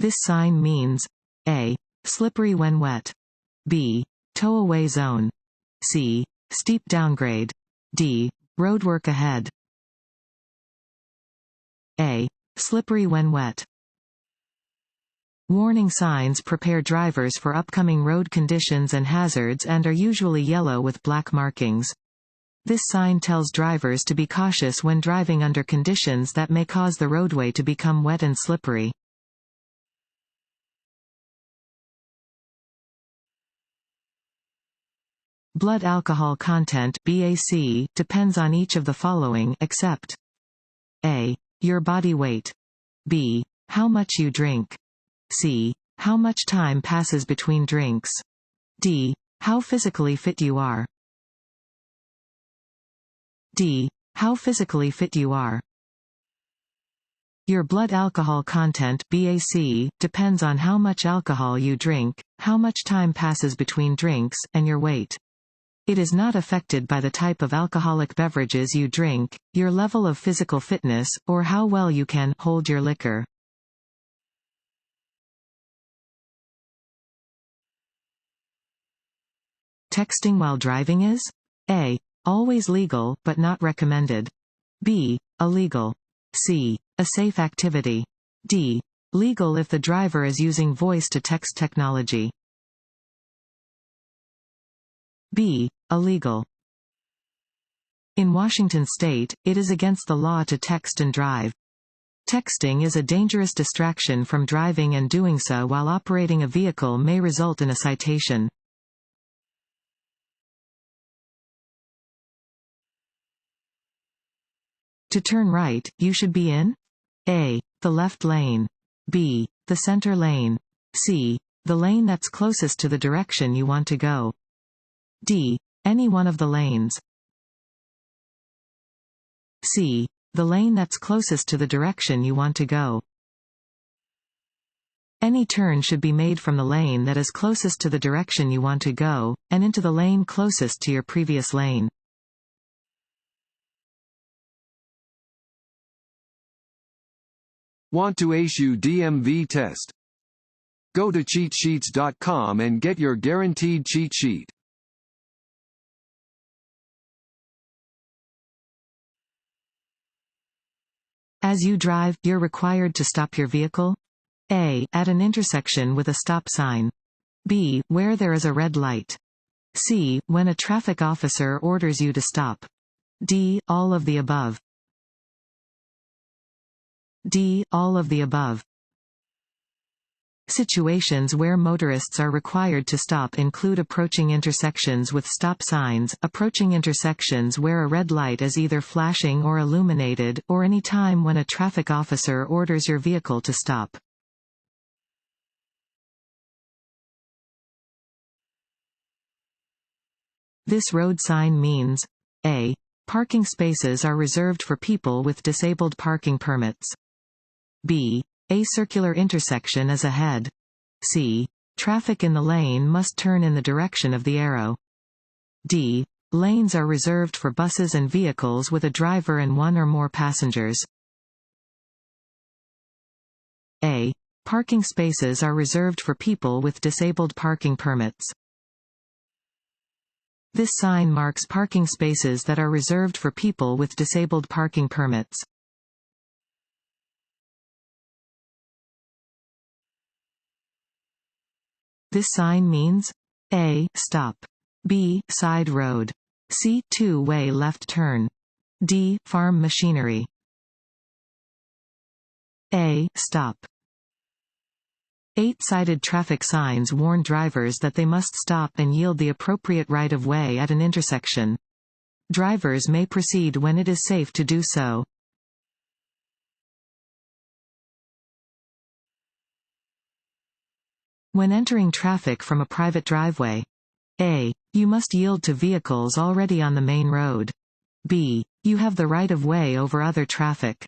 This sign means A. Slippery when wet. B. Tow-away zone. C. Steep downgrade. D. Roadwork ahead. A. Slippery when wet. Warning signs prepare drivers for upcoming road conditions and hazards and are usually yellow with black markings. This sign tells drivers to be cautious when driving under conditions that may cause the roadway to become wet and slippery. Blood alcohol content (BAC) depends on each of the following except A. Your body weight. B. How much you drink. C. How much time passes between drinks. D. How physically fit you are. D. How physically fit you are. Your blood alcohol content (BAC) depends on how much alcohol you drink, how much time passes between drinks, and your weight. It is not affected by the type of alcoholic beverages you drink, your level of physical fitness, or how well you can hold your liquor. Texting while driving is A. Always legal, but not recommended. B. Illegal. C. A safe activity. D. Legal if the driver is using voice-to-text technology. B. Illegal. In Washington state, it is against the law to text and drive. Texting is a dangerous distraction from driving, and doing so while operating a vehicle may result in a citation. To turn right, you should be in A. The left lane. B. The center lane. C. The lane that's closest to the direction you want to go. D. Any one of the lanes. C. The lane that's closest to the direction you want to go. Any turn should be made from the lane that is closest to the direction you want to go, and into the lane closest to your previous lane. Want to issue DMV test? Go to cheatsheets.com and get your guaranteed cheat sheet. As you drive, you're required to stop your vehicle. A. At an intersection with a stop sign. B. Where there is a red light. C. When a traffic officer orders you to stop. D. All of the above. D. All of the above. Situations where motorists are required to stop include approaching intersections with stop signs, approaching intersections where a red light is either flashing or illuminated, or any time when a traffic officer orders your vehicle to stop. This road sign means A. Parking spaces are reserved for people with disabled parking permits. B. A circular intersection is ahead. C. Traffic in the lane must turn in the direction of the arrow. D. Lanes are reserved for buses and vehicles with a driver and one or more passengers. A. Parking spaces are reserved for people with disabled parking permits. This sign marks parking spaces that are reserved for people with disabled parking permits. This sign means A. Stop. B. Side road. C. Two-way left turn. D. Farm machinery. A. Stop. 8-sided traffic signs warn drivers that they must stop and yield the appropriate right-of-way at an intersection. Drivers may proceed when it is safe to do so. When entering traffic from a private driveway. A. You must yield to vehicles already on the main road. B. You have the right-of-way over other traffic.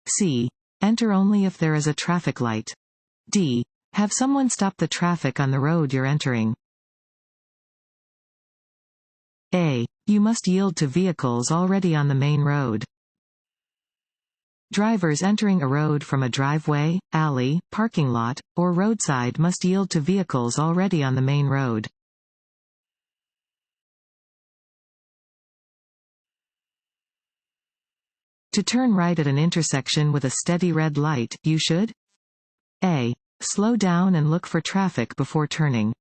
C. Enter only if there is a traffic light. D. Have someone stop the traffic on the road you're entering. A. You must yield to vehicles already on the main road. Drivers entering a road from a driveway, alley, parking lot, or roadside must yield to vehicles already on the main road. To turn right at an intersection with a steady red light, you should A. Slow down and look for traffic before turning.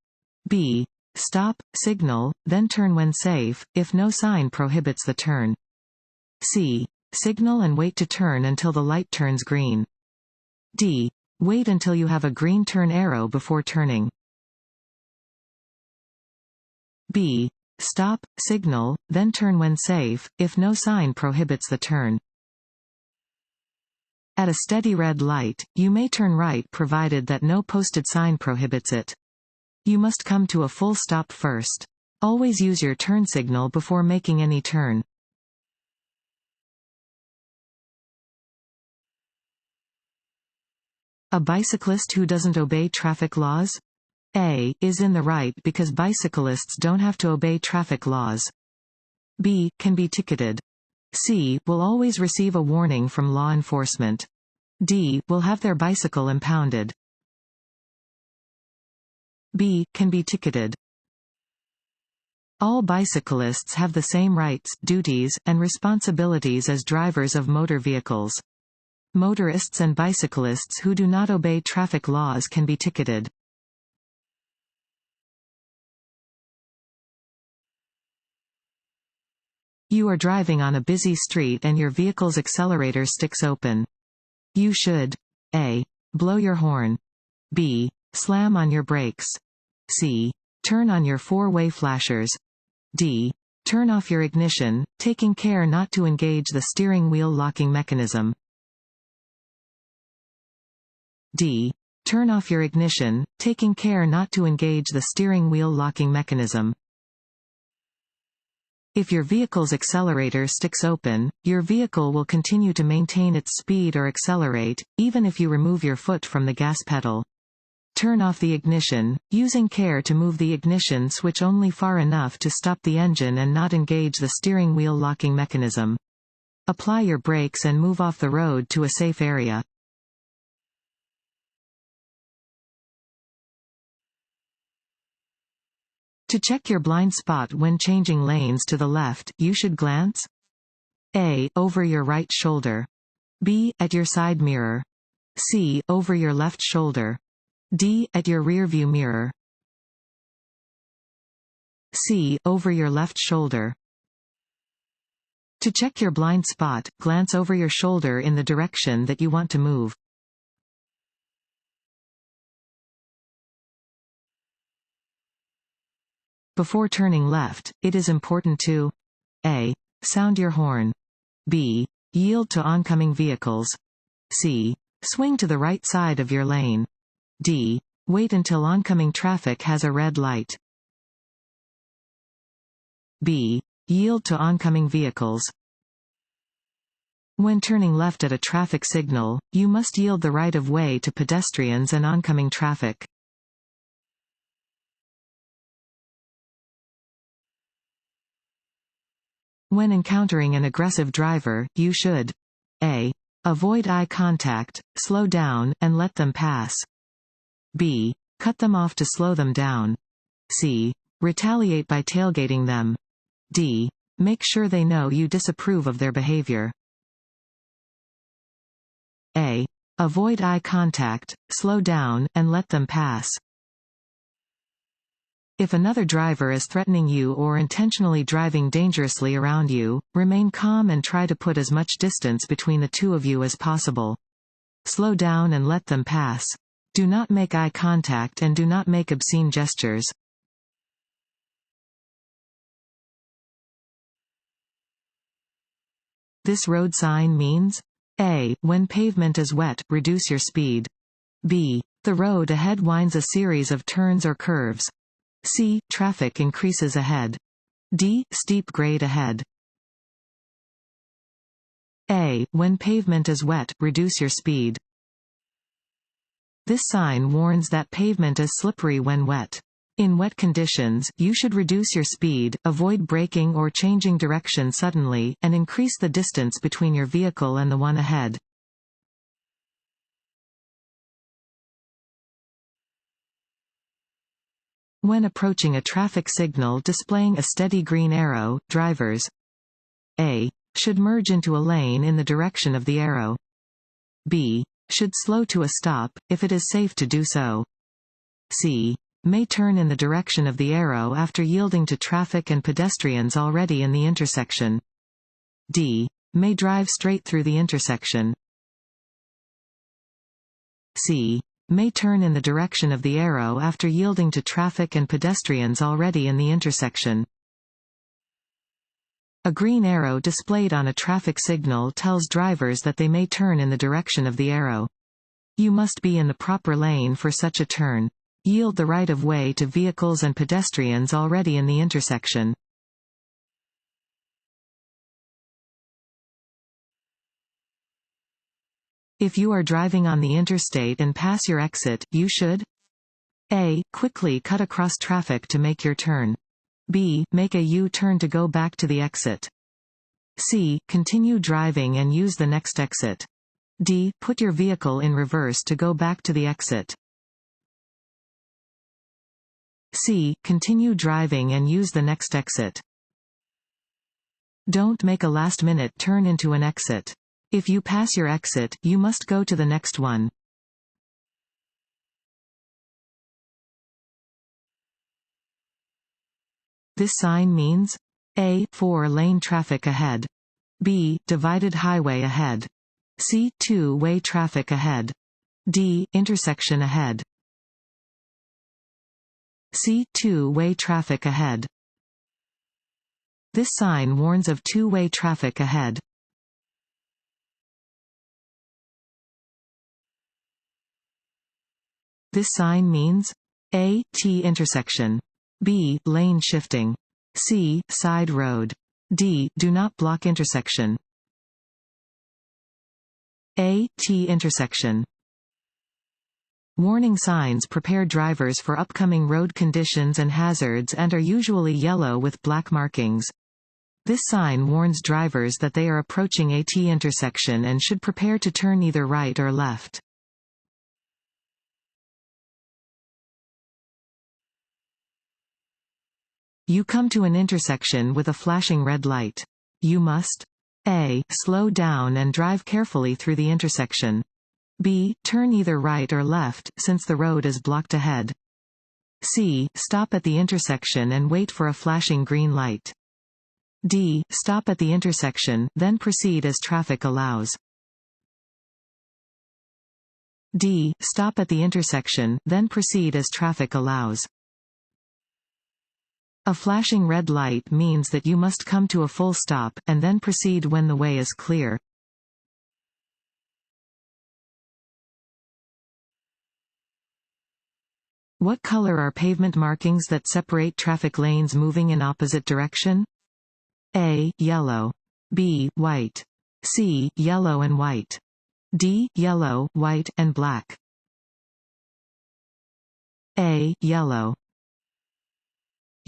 B. Stop, signal, then turn when safe, if no sign prohibits the turn. C. Signal and wait to turn until the light turns green. D. Wait until you have a green turn arrow before turning. B. Stop, signal, then turn when safe, if no sign prohibits the turn. At a steady red light, you may turn right provided that no posted sign prohibits it. You must come to a full stop first. Always use your turn signal before making any turn. A bicyclist who doesn't obey traffic laws? A. Is in the right because bicyclists don't have to obey traffic laws. B. Can be ticketed. C. Will always receive a warning from law enforcement. D. Will have their bicycle impounded. B. Can be ticketed. All bicyclists have the same rights, duties, and responsibilities as drivers of motor vehicles. Motorists and bicyclists who do not obey traffic laws can be ticketed. You are driving on a busy street and your vehicle's accelerator sticks open. You should A. Blow your horn. B. Slam on your brakes. C. Turn on your four-way flashers. D. Turn off your ignition, taking care not to engage the steering wheel locking mechanism. D. Turn off your ignition, taking care not to engage the steering wheel locking mechanism. If your vehicle's accelerator sticks open, your vehicle will continue to maintain its speed or accelerate, even if you remove your foot from the gas pedal. Turn off the ignition, using care to move the ignition switch only far enough to stop the engine and not engage the steering wheel locking mechanism. Apply your brakes and move off the road to a safe area. To check your blind spot when changing lanes to the left, you should glance A. Over your right shoulder. B. At your side mirror. C. Over your left shoulder. D. At your rear view mirror. C. Over your left shoulder. To check your blind spot, glance over your shoulder in the direction that you want to move. Before turning left, it is important to A. Sound your horn. B. Yield to oncoming vehicles. C. Swing to the right side of your lane. D. Wait until oncoming traffic has a red light. B. Yield to oncoming vehicles. When turning left at a traffic signal, you must yield the right of way to pedestrians and oncoming traffic. When encountering an aggressive driver, you should A. Avoid eye contact, slow down, and let them pass. B. Cut them off to slow them down. C. Retaliate by tailgating them. D. Make sure they know you disapprove of their behavior. A. Avoid eye contact, slow down, and let them pass. If another driver is threatening you or intentionally driving dangerously around you, remain calm and try to put as much distance between the two of you as possible. Slow down and let them pass. Do not make eye contact and do not make obscene gestures. This road sign means A. When pavement is wet, reduce your speed. B. The road ahead winds a series of turns or curves. C. Traffic increases ahead. D. Steep grade ahead. A. When pavement is wet, reduce your speed. This sign warns that pavement is slippery when wet. In wet conditions, you should reduce your speed, avoid braking or changing direction suddenly, and increase the distance between your vehicle and the one ahead. When approaching a traffic signal displaying a steady green arrow, drivers A. should merge into a lane in the direction of the arrow. B. should slow to a stop, if it is safe to do so. C. may turn in the direction of the arrow after yielding to traffic and pedestrians already in the intersection. D. may drive straight through the intersection. C. may turn in the direction of the arrow after yielding to traffic and pedestrians already in the intersection. A green arrow displayed on a traffic signal tells drivers that they may turn in the direction of the arrow. You must be in the proper lane for such a turn. Yield the right of way to vehicles and pedestrians already in the intersection. If you are driving on the interstate and pass your exit, you should A. quickly cut across traffic to make your turn. B. make a U-turn to go back to the exit. C. continue driving and use the next exit. D. put your vehicle in reverse to go back to the exit. C. continue driving and use the next exit. Don't make a last-minute turn into an exit. If you pass your exit, you must go to the next one. This sign means A. 4-lane traffic ahead. B. divided highway ahead. C. 2-way traffic ahead. D. intersection ahead. C. 2-way traffic ahead. This sign warns of 2-way traffic ahead. This sign means A. T intersection. B. lane shifting. C. side road. D. do not block intersection. A. T intersection. Warning signs prepare drivers for upcoming road conditions and hazards and are usually yellow with black markings. This sign warns drivers that they are approaching a T intersection and should prepare to turn either right or left. You come to an intersection with a flashing red light. You must A. slow down and drive carefully through the intersection. B. turn either right or left, since the road is blocked ahead. C. stop at the intersection and wait for a flashing green light. D. stop at the intersection, then proceed as traffic allows. D. stop at the intersection, then proceed as traffic allows. A flashing red light means that you must come to a full stop, and then proceed when the way is clear. What color are pavement markings that separate traffic lanes moving in opposite direction? A. yellow. B. white. C. yellow and white. D. yellow, white, and black. A. yellow.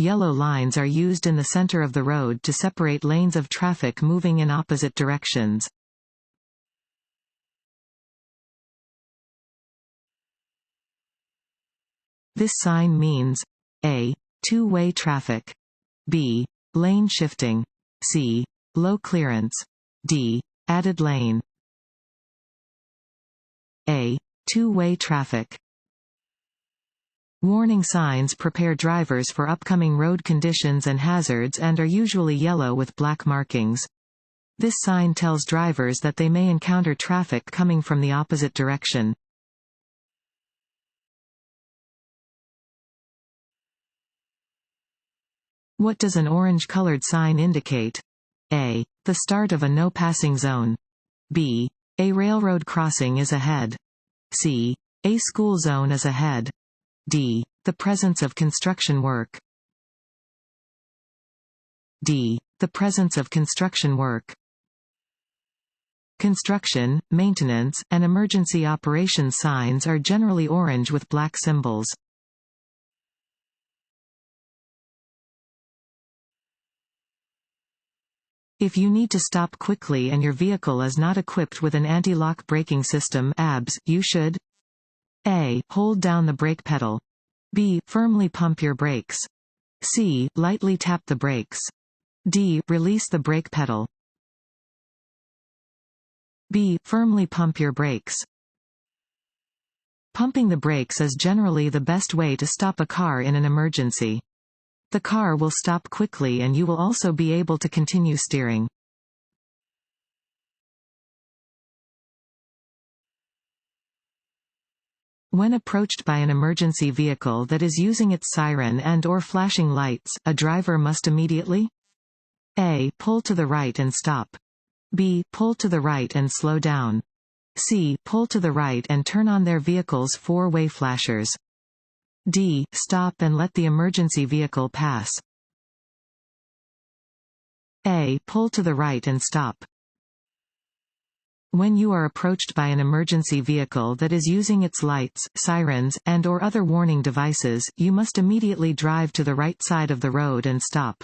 Yellow lines are used in the center of the road to separate lanes of traffic moving in opposite directions. This sign means A. two-way traffic. B. lane shifting. C. low clearance. D. added lane. A. two-way traffic. Warning signs prepare drivers for upcoming road conditions and hazards and are usually yellow with black markings. This sign tells drivers that they may encounter traffic coming from the opposite direction. What does an orange-colored sign indicate? A. the start of a no-passing zone. B. a railroad crossing is ahead. C. a school zone is ahead. D. the presence of construction work. D. the presence of construction work. Construction, maintenance, and emergency operations signs are generally orange with black symbols. If you need to stop quickly and your vehicle is not equipped with an anti-lock braking system (ABS), you should A. hold down the brake pedal. B. Firmly pump your brakes. C. Lightly tap the brakes. D. Release the brake pedal. B. Firmly pump your brakes. Pumping the brakes is generally the best way to stop a car in an emergency. The car will stop quickly and you will also be able to continue steering. When approached by an emergency vehicle that is using its siren and/or flashing lights, a driver must immediately A. Pull to the right and stop. B. Pull to the right and slow down. C. Pull to the right and turn on their vehicle's four-way flashers. D. Stop and let the emergency vehicle pass. A. Pull to the right and stop. When you are approached by an emergency vehicle that is using its lights, sirens, and/or other warning devices, you must immediately drive to the right side of the road and stop.